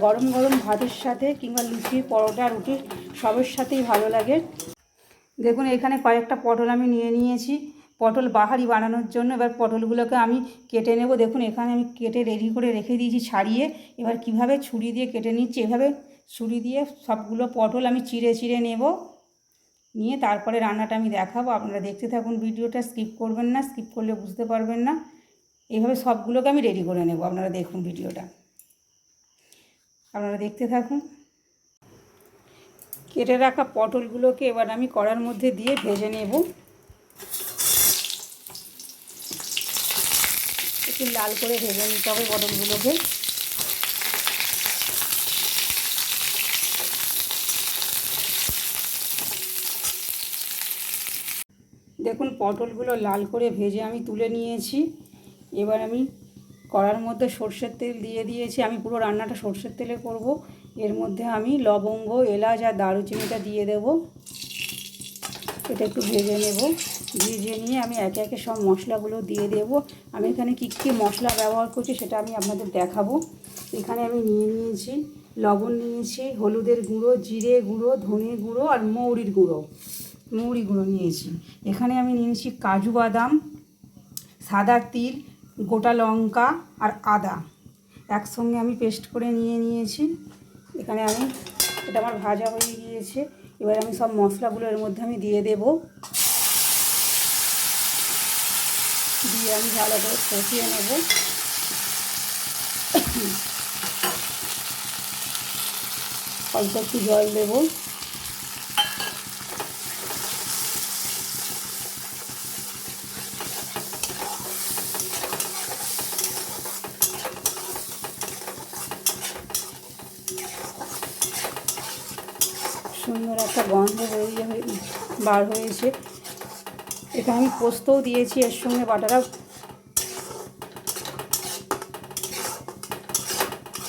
গরম গরম ভাতের সাথে কিংবা লুচি, পরোটা, রুটি সবের সাথেই ভালো লাগে। দেখুন এখানে কয়েকটা পটল আমি নিয়ে নিয়েছি পটল বাহারি বানানোর জন্য। এবার পটলগুলোকে আমি কেটে নেব। দেখুন এখানে আমি কেটে রেডি করে রেখে দিয়েছি ছাড়িয়ে। এবার কিভাবে ছুরি দিয়ে কেটে নিচ্ছি, এভাবে ছুরি দিয়ে সবগুলো পটল আমি চিড়ে চিড়ে নেব, নিয়ে তারপরে রান্নাটা আমি দেখাবো। আপনারা দেখতে থাকুন, ভিডিওটা স্কিপ করবেন না, স্কিপ করলে বুঝতে পারবেন না। এইভাবে সবগুলোকে আমি রেডি করে নেব। আপনারা দেখুন ভিডিওটা, আপনারা দেখতে থাকুন। কেটে রাখা পটলগুলোকে এবার আমি কড়ার মধ্যে দিয়ে ভেজে নেব। একটু লাল করে ভেজে নিতে হবে পটলগুলোকে। দেখুন পটলগুলো লাল করে ভেজে আমি তুলে নিয়েছি। এবার আমি কড়ার মধ্যে সর্ষের তেল দিয়ে দিয়েছি। আমি পুরো রান্নাটা সর্ষের তেলে করব। এর মধ্যে আমি লবঙ্গ, এলাচ আর দারুচিনিটা দিয়ে দেব। এটা একটু ভেজে নেব। ভেজে নিয়ে আমি একে একে সব মশলাগুলো দিয়ে দেব। আমি এখানে কী কী মশলা ব্যবহার করছি সেটা আমি আপনাদের দেখাবো। এখানে আমি নিয়ে নিয়েছি লবণ, নিয়েছি হলুদের গুঁড়ো, জিরে গুঁড়ো, ধনে গুঁড়ো আর মৌরি গুঁড়ো নিয়েছি। এখানে আমি নিয়েছি কাজু বাদাম, সাদা তিল, গোটা লঙ্কা আর আদা একসঙ্গে আমি পেস্ট করে নিয়েছি। এখানে আমি এটা আমার ভাজা হয়ে গিয়েছে। এবার আমি সব মশলাগুলো এর মধ্যে আমি দিয়ে দেব। দিয়ে আমি ভালো করে কষিয়ে নেব। অল্প একটু জল দেব। সুন্দর একটা গন্ধ বার হয়েছে। এখানে আমি পোস্তও দিয়েছি এর সঙ্গে বাটাটা।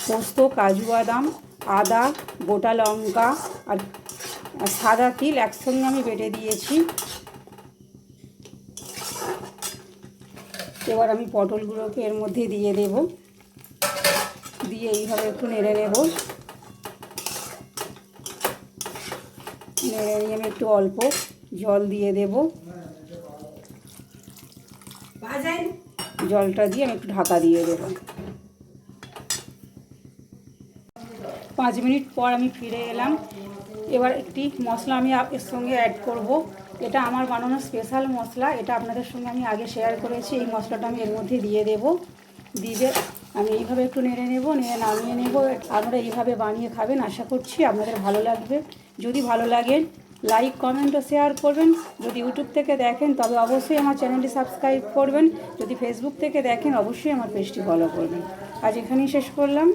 পোস্ত, কাজু বাদাম, আদা, গোটা লঙ্কা আর সাদা তিল একসঙ্গে আমি বেটে দিয়েছি। এবার আমি পটলগুলোকে এর মধ্যে দিয়ে দেব। দিয়ে এইভাবে একটু নেড়ে নেব। নেড়ে নিয়ে আমি একটু অল্প জল দিয়ে দেব। জলটা দিয়ে আমি একটু ঢাকা দিয়ে দেব। 5 মিনিট পর আমি ফিরে এলাম। এবার একটি মশলা আমি এর সঙ্গে অ্যাড করব। এটা আমার বানানো স্পেশাল মশলা। এটা আপনাদের সঙ্গে আমি আগে শেয়ার করেছি। এই মশলাটা আমি এর মধ্যে দিয়ে দেব। দিয়ে আমি এইভাবে একটু নেড়ে নেব, নিয়ে নামিয়ে নেব। আপনারা এইভাবে বানিয়ে খাবেন, আশা করছি আপনাদের ভালো লাগবে। যদি ভালো লাগে লাইক, কমেন্ট ও শেয়ার করবেন। যদি ইউটিউব থেকে দেখেন তবে অবশ্যই আমার চ্যানেলটি সাবস্ক্রাইব করবেন। যদি ফেসবুক থেকে দেখেন অবশ্যই আমার পেজটি ফলো করবেন। আজ এখানেই শেষ করলাম।